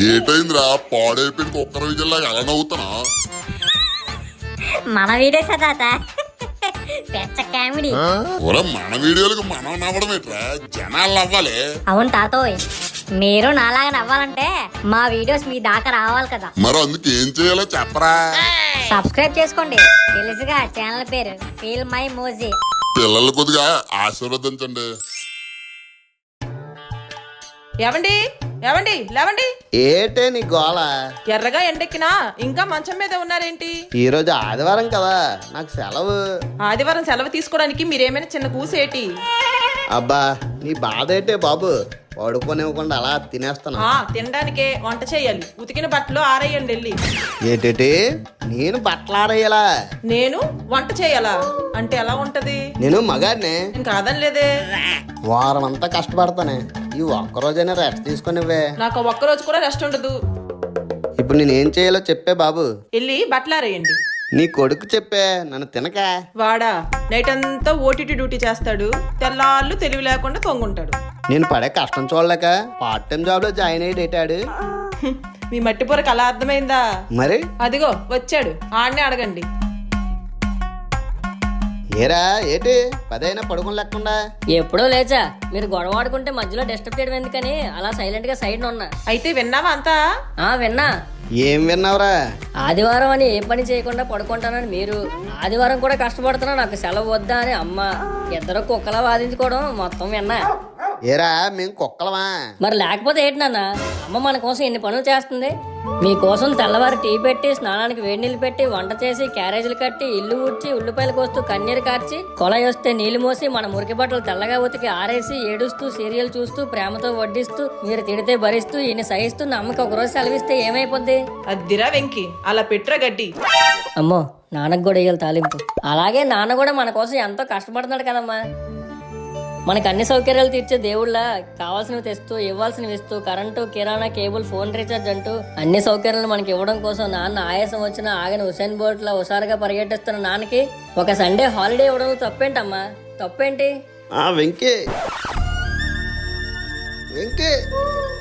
ఏటైందిరా పాడైపోయిన కుక్కర విజయలాగా ఎలా నవ్వుతున్నా? మన వీడియో తాత పెద్ద కామెడీ. ఒరే మన వీడియోలకు మనం నవ్వడం ఏంట్రా, జనాలు నవ్వాలి. అవును తాతోయ్, మీరు నాలాగా నవ్వాలంటే మా వీడియోస్ మీ దాకా రావాలి కదా. మరి అందుకు ఏం చేయాలో చెప్పరా? సబ్స్క్రైబ్ చేసుకోండి, తెలుసుగా ఛానల్ పేరు ఫీల్ మై మోజీ. పిల్లలు కొద్దిగా ఆశీర్వదించండి. ఏవండి ఏవండి లేవండి. ఏటే నీ గోళ? ఎర్రగా ఎండెక్కినా ఇంకా మంచం మీద ఉన్నారేంటి? ఈ రోజు ఆదివారం కదా, నాకు సెలవు. ఆదివారం సెలవు తీసుకోవడానికి మీరేమైనా చిన్న కూసేటి? అబ్బా నీ బాధ ఏంటే బాబు, పడుకోనివ్వకుండా అలా తినేస్తాను. తినడానికే వంట చేయాలి. ఉతికిన బట్టలు ఆరేయండి వెళ్ళి. ఏంటేటి నేను బట్టలు ఆరేయాలా? నేను వంట చేయాలా అంటే ఎలా ఉంటది? నేను మగాడినే. నేను కాదనిలేదే. వారం అంతా కష్టపడతానే, ఈ ఒక్కరోజైనా రెస్ట్ తీసుకునివ్వే. నాకు ఒక్కరోజు కూడా రెస్ట్ ఉండదు. ఇప్పుడు నేనేం చేయాలో చెప్పే బాబు. వెళ్ళి బట్టలు ఆరేయండి. నీ కొడుకు చెప్పే, నన్ను తినక. వాడా నైట్ అంతా ఓటీటీ డ్యూటీ చేస్తాడు, తెల్లాళ్ళు తెలివి లేకుండా తొంగుంటాడు. నేను పడే కష్టం చూడలేక పార్ట్ టైం జాబ్ లో జాయిన్ అయ్యి డేటాడు. మీ మట్టి పొరకు అలా అర్థమైందా? మరి అదిగో వచ్చాడు, ఆడనే అడగండి. ఏరా ఏటి పదైనా పడుకుని లేకుండా? ఎప్పుడో లేచా, మీరు గొడవ ఆడుకుంటే మధ్యలో డిస్టర్బ్ చేయడం ఎందుకని అలా సైలెంట్ గా సైడ్ ఉన్నా. అయితే విన్నావా అంతా? విన్నా. ఏం విన్నావురా? ఆదివారం అని ఏ పని చేయకుండా పడుకుంటానని మీరు, ఆదివారం కూడా కష్టపడుతున్నా నాకు సెలవు వద్దా అని అమ్మ, ఇద్దరు కుక్కలా వాదించుకోవడం మొత్తం విన్నా. ఏరా మేము కుక్కలమా? మరి లేకపోతే ఏంటి నాన్న, అమ్మ మన కోసం ఎన్ని పనులు చేస్తుంది. మీకోసం తెల్లవారు టీ పెట్టి, స్నానానికి వేడి నీళ్ళు పెట్టి, వంట చేసి, క్యారేజీలు కట్టి, ఇల్లు ఊడ్చి, ఉల్లిపాయలు కోస్తూ, కన్నీరు కార్చి, కొలయి వస్తే నీళ్లు మోసి, మన మురికి బట్టలు తెల్లగా ఉతికి ఆరేసి, ఏడుస్తూ సీరియల్ చూస్తూ, ప్రేమతో వడ్డిస్తూ, మీరు తిడితే భరిస్తూ, ఈయన సహిస్తూ, అమ్మకి ఒకరోజు సెలవిస్తే ఏమైపోద్ది? అద్దిరా వెంకి, అలా పెట్టురా గడ్డి. అమ్మో, నాన్నకు కూడా వేయాలి తాలింపు. అలాగే నాన్న కూడా మన కోసం ఎంతో కష్టపడుతున్నాడు కదమ్మా. మనకు అన్ని సౌకర్యాలు తీర్చే దేవుళ్ళ కావాల్సినవి తెస్తూ, ఇవ్వాల్సినవి ఇస్తూ, కరెంటు, కిరాణా, కేబుల్, ఫోన్ రీఛార్జ్ అంటూ అన్ని సౌకర్యాలను మనకి ఇవ్వడం కోసం నాన్న ఆయాసం వచ్చినా ఆగని హుసేన్ బోల్ట్ లా హుషారుగా పరిగెట్టిస్తున్న నాన్నకి ఒక సండే హాలిడే ఇవ్వడం తప్పేంటమ్మా? తప్పేంటి? వెంకీ వెంకీ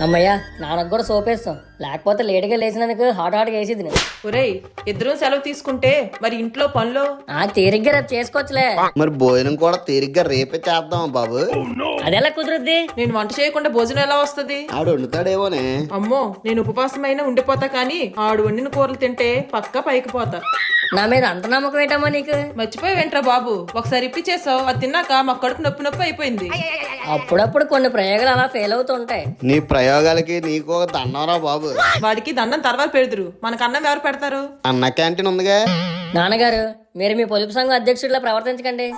అమ్మయ్యా, నాన్నకు కూడా సోపేస్తాం, లేకపోతే లేటుగా లేచినందుకు హాట్ వేసిద్ది. ఒరేయ్, ఇద్దరు సెలవు తీసుకుంటే మరి ఇంట్లో పనులు తీరిగ్గా రేపు చేసుకోవచ్చులే. మరి భోజనం కూడా తీరిగ్గా రేపే చేద్దాం బాబు. అదెలా కుదురుద్ది? నేను వంట చేయకుండా భోజనం ఎలా వస్తుంది? ఆడు వండుతాడేమోనే. అమ్మో, నేను ఉపవాసమైనా ఉండిపోతా కానీ ఆడు వండిన కూరలు తింటే పక్కా పైకి పోతా. నా మీద అంత నమ్మకం ఏంటమ్మా నీకు? మర్చిపోయి వెంట్రా బాబు, ఒకసారి ఇప్పించేసావు, అది తిన్నాక మా కడుపు నొప్పి నొప్పి అయిపోయింది. అప్పుడప్పుడు కొన్ని ప్రయోగాలు అలా ఫెయిల్ అవుతుంటాయి. నీ ప్రయోగాలకి నీకు ఒక దండంరా బాబు. వాడికి దండం తర్వాత పెడదురు, మనకు అన్నం ఎవరు పెడతారు? అన్న క్యాంటీన్ ఉందిగా. నాన్నగారు, మీరు మీ పొదుపు సంఘం అధ్యక్షుడిలా ప్రవర్తించకండి.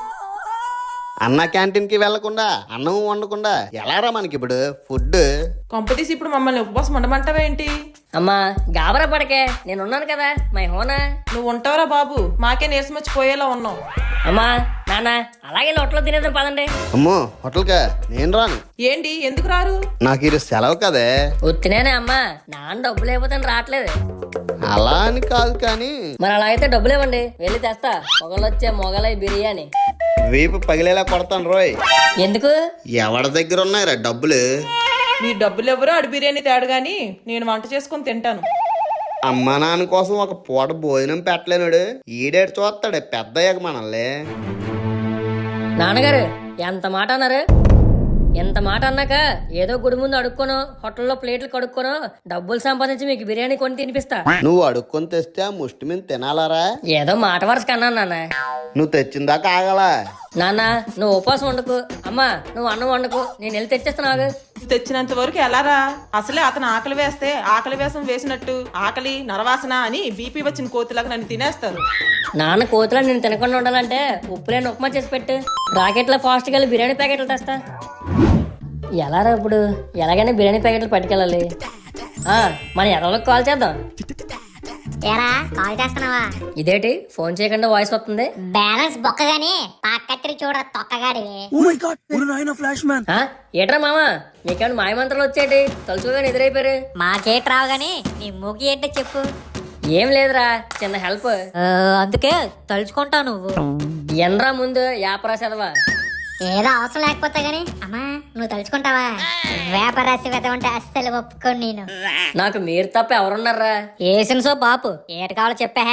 అన్న క్యాంటీన్ కి వెళ్లకుండా, అన్నం వండకుండా ఎలారా మనకి ఇప్పుడు ఫుడ్? కొంపతీసి ఇప్పుడు మమ్మల్ని ఉపవాసం ఉండమంటావేంటి? అమ్మా గాబరా పడకే, నేనున్నాను కదా మై హోనా. నువ్వు ఉంటావురా బాబు, మాకే నీరసం వచ్చి పోయేలా ఉన్నావు. అమ్మా నాన్న, అలాగే నోట్లో తినేద్దాం పదండి. అమ్మో హోటల్కా నేను రాను. ఏంటి, ఎందుకు రారు? నాకు ఇది సెలవు కదే. ఉత్తినేనే అమ్మా, నాన్న డబ్బులు లేకపోతే రావట్లేదు. అలా అని కాదు కానీ. మరి అలా అయితే డబ్బులు ఇవ్వండి, వెళ్ళి తెస్తా మొగలొచ్చే మొగలై బిర్యానీ. వీపు పగిలేలా కొడతాను రోయ్. ఎందుకు? ఎవరి దగ్గర ఉన్నాయిరా డబ్బులు? మీ డబ్బులు ఎవరో అడి బిర్యానీ తేడు గాని నేను వంట చేసుకుని తింటాను. అమ్మా నాన్న కోసం ఒక పూట భోజనం పెట్టలేనుడు ఈడేడు చూస్తాడే పెద్దయ్యాక మనల్ని. నాన్నగారు ఎంత మాట అన్నారు? ఎంత మాట అన్నాక ఏదో గుడి ముందు అడుక్కోనో, హోటల్లో ప్లేట్లు కడుక్కోనో డబ్బులు సంపాదించి మీకు బిర్యానీ కొని తినిపిస్తా. నువ్వు అడుక్కొని తెస్తే ఆ ముష్టి మీద తినాలారా? ఏదో మాట వరుస అన్నాను నాన్న. నువ్వు తెచ్చిందాకా ఆగలా? నాన్న నువ్వు ఉపవాసం వండుకు, అమ్మా నువ్వు అన్నం వండుకు, నేను వెళ్ళి తెచ్చేస్తాను. తెచ్చినంత వరకు ఎలారా? అసలే అతను ఆకలి వేస్తే ఆకలి వేసం వేసినట్టు ఆకలి నరవాసన అని బీపీ వచ్చిన కోతిలాగా నన్ను తినేస్తారు. నాన్న కోతిలా నేను తినకుండా ఉండాలంటే ఉప్పు లేని ఉప్మా చేసి పెట్టు, రాకెట్లో ఫాస్ట్గా వెళ్ళి బిర్యానీ ప్యాకెట్లు తెస్తా. ఎలారా ఇప్పుడు? ఎలాగైనా బిర్యానీ ప్యాకెట్లు పట్టుకెళ్ళాలి. మన ఎర్రలకు కాల్ చేద్దాం. ఏరా కాల్ చేస్తున్నావా? ఇదేంటి ఫోన్ చేయకుండా వాయిస్ వస్తుంది? బ్యాలెన్స్ బొక్కగాని పక్కత్రి చూడ తొక్కగాడి. ఏట్రా మామా, మీకేమైనా మాయమంత్రాలు వచ్చేటి? తలుచుకోగానే ఎదురైపోయారు. మాకేట్ రావు గాని నీ మూకి ఏంటో చెప్పు. ఏం లేదురా, చిన్న హెల్ప్. అందుకే తలుచుకుంటావు నువ్వు. ఎన్రా ముందు యాపరా చదవా. ఏదో అవసరం లేకపోతే గానీ అమ్మా నువ్వు తలుచుకుంటావా వ్యాపారాసి వెదవంటే అస్సలు ఒప్పుకోను నేను. నాకు మీరు తప్ప ఎవరున్నారా? ఏసిన సో బాపు ఏట కావాలో చెప్పా.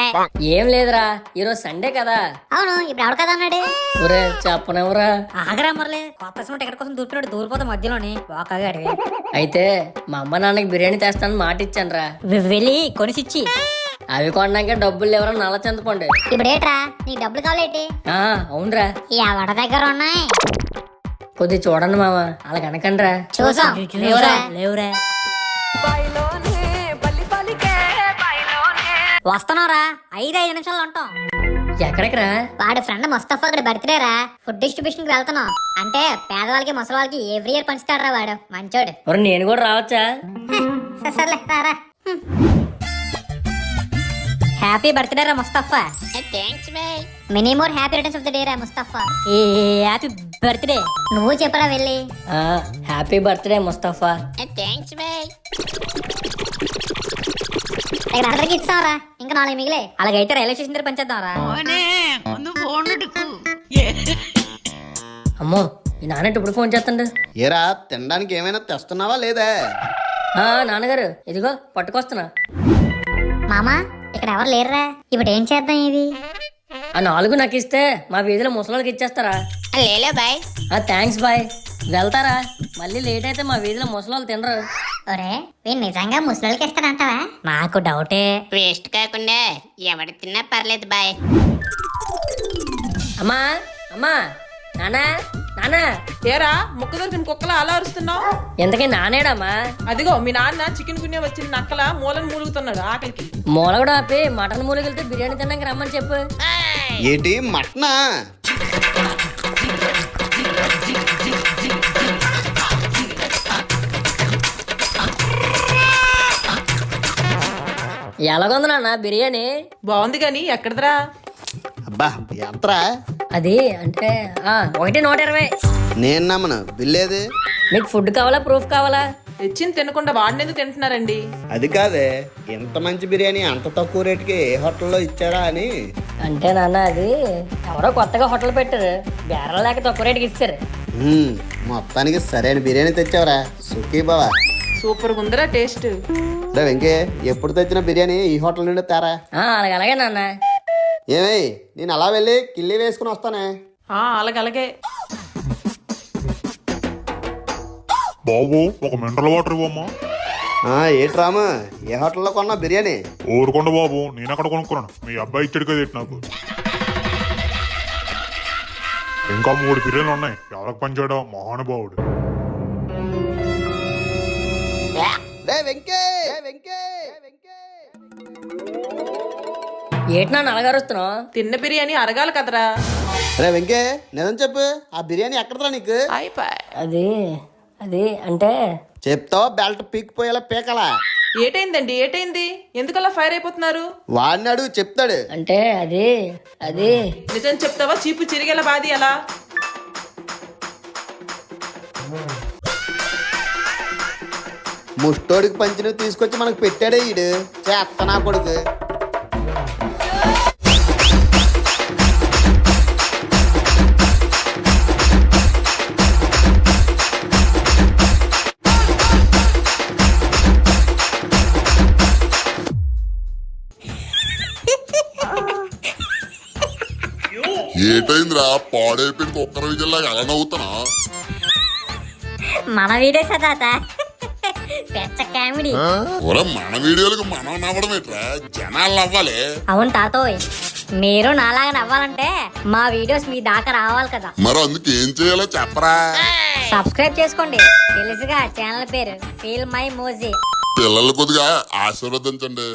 ఏం లేదురా, ఈరోజు సండే కదా. అవును ఇప్పుడు ఎవడు కదా అన్నాడు. ఒరే చెప్పనెవరా? ఆగరా మరలే కొత్త సినిమా టికెట్ కోసం దూరిపోయినాడు దూరిపోతే మధ్యలోని వాకగా అడిగి అయితే మా అమ్మ నాన్నకి బిర్యానీ తెస్తానని మాట ఇచ్చాను రా. వెళ్ళి కొనిసిచ్చి అవి కొనడానికి డబ్బులు ఎవరో నల్ల చందపండి. ఇప్పుడు ఏట్రా నీకు డబ్బులు కావాలేటి? అవునరా, ఎవడ దగ్గర ఉన్నాయి కొద్ది చూడండి మామ, అలా కనకండ్రా. చూసాం లేవురా వస్తున్నారా 5 నిమిషాలు ఉంటాం. ఎక్కడికి రా? వాడి ఫ్రెండ్ ముస్తఫా గడి బర్త్డే రా, ఫుడ్ డిస్ట్రిబ్యూషన్ కి వెళ్తున్నాం. అంటే పేదవాళ్ళకి ముసలి వాళ్ళకి ఎవ్రీ ఇయర్ పంచుతాడు రా వాడు, మంచోడు. ఒరే నేను కూడా రావచ్చా? సర్లే రారా. హ్యాపీ బర్త్డే రా Mustafa. Many more happy returns of the day రా ముస్తఫా. Happy birthday. నువ్వు చెప్పరా వెళ్ళి. Happy birthday Mustafa. ఇక్కడ అందరికి ఇస్తాంరా, ఇంకా 4 మిగిలే. అలాగైతే రైల్వే స్టేషన్ దగ్గర పంచేద్దాం రా. అమ్మో, ఈ నాన్న ఇప్పుడు ఫోన్ చేస్తాడు. ఏరా తినడానికి ఏమైనా తెస్తున్నావా లేదా? నాన్నగారు ఇదిగో పట్టుకొస్తున్నా. మామా ఇక్కడ ఎవరు లేరురా, ఇప్పుడు ఏం చేద్దాం ఇది? ఆ 4 నాకు ఇస్తే మా వీధిలో ముసలోళ్ళకి ఇచ్చేస్తారా? లేలే బాయ్. Thanks bye. వెళ్తారా? మళ్ళీ లేట్ అయితే మా వీధిలో ముసలోళ్ళు తినరు. ఒరే వీడు నిజంగా ముసలికి ఇస్తాడంటావా? నాకు డౌటే. వేస్ట్ కాకుండా ఎవడు తిన్నా పర్లేదు బాయ్. అమ్మా అమ్మా, నానా నానా. ఏరా ముక్క దొరికిన కుక్కలా అలా అరుస్తున్నావు? ఎంతకీ నానేడమ్మా? అదిగో మీ నాన్న చికెన్ గున్యా వచ్చిన నక్కల మూలను మూలుగుతున్నాడు ఆకలికి. మూల కూడా ఆపి మటన్ మూలకెళ్తే బిర్యానీ తినడానికి రమ్మని చెప్పు. ఏంటి మటనా? ఎలాగొంది నాన్న బిర్యానీ? బాగుంది గాని ఎక్కడదరా? అబ్బా ఎంతరా? అది అంటే 120. నేను నమ్మను. బిల్లేది? మీకు ఫుడ్ కావాలా ప్రూఫ్ కావాలా? తెచ్చింది తినకుండా వాడినెందుకు తింటున్నారండి? అది కాదే, ఇంత మంచి బిర్యానీ అంత తక్కువ రేటుకి ఏ హోటల్లో ఇచ్చారా అని. అంటే నాన్న అది ఎవరో కొత్తగా హోటల్ పెట్టారు, బేరం లేక తక్కువ రేటుకి ఇస్తారు. మొత్తానికి సరైన బిర్యానీ తెచ్చావరా, సుఖీ బావా. సూపర్ ఉందిరా టేస్ట్. రే వెంకే, ఎప్పుడు తెచ్చిన బిర్యానీ ఈ హోటల్ నుండి తేరా. అలాగే నాన్న. ఏమై నేను అలా వెళ్ళి కిల్లి వేసుకుని వస్తానే. అలాగే బాబు ఒక మినరల్ వాటర్ ఇవ్వమ్మా. ఏంటి రాము, ఏ హోటల్లో కొన్నా బిర్యానీ? ఊరుకోండి బాబు, నేను అక్కడ కొనుక్కున్నాను, మీ అబ్బాయి ఇచ్చాడు కదా నాకు. ఇంకా 3 బిర్యానీలు ఉన్నాయి, ఎవరికి పనిచేయడం మహానుభావుడు. రే వెంకే, ఏంటి నాన్న అలగారుస్తున్నావు? తిన్న బిర్యానీ అరగాలి కదరా. రే వెంకే నిజం చెప్పు, ఆ బిర్యానీ ఎక్కడరా నీకు? అది అది అంటే చెప్తావా బెల్ట్ పీకిపోయేలా పీకలా? ఏటైంది ఎందుకలా ఫైర్ అయిపోతున్నారు? వాడిని అడుగు చెప్తాడు. అంటే అది అది నిజం చెప్తావా చీపు చిరిగేలా బాది ఎలా? ముష్టోడికి పంచిన తీసుకొచ్చి మనకు పెట్టాడే ఈడు చేస్తా నా కొడుకు. ఏటైందిరా పాడైపోయిన కుక్కర విజయలాగా అలా నవ్వుతున్నా? మన వీడియో తాత పెద్ద కామెడీ. ఒరే మన వీడియోలకు మనం నవ్వడం ఏంట్రా, జనాలు నవ్వాలి. అవును తాతోయ్, మీరు నాలాగా నవ్వాలంటే మా వీడియోస్ మీ దాకా రావాలి కదా. మరి అందుకు ఏం చేయాలో చెప్పరా? సబ్స్క్రైబ్ చేసుకోండి, తెలుసుగా ఛానల్ పేరు ఫీల్ మై మోజీ. పిల్లలు కొద్దిగా ఆశీర్వదించండి.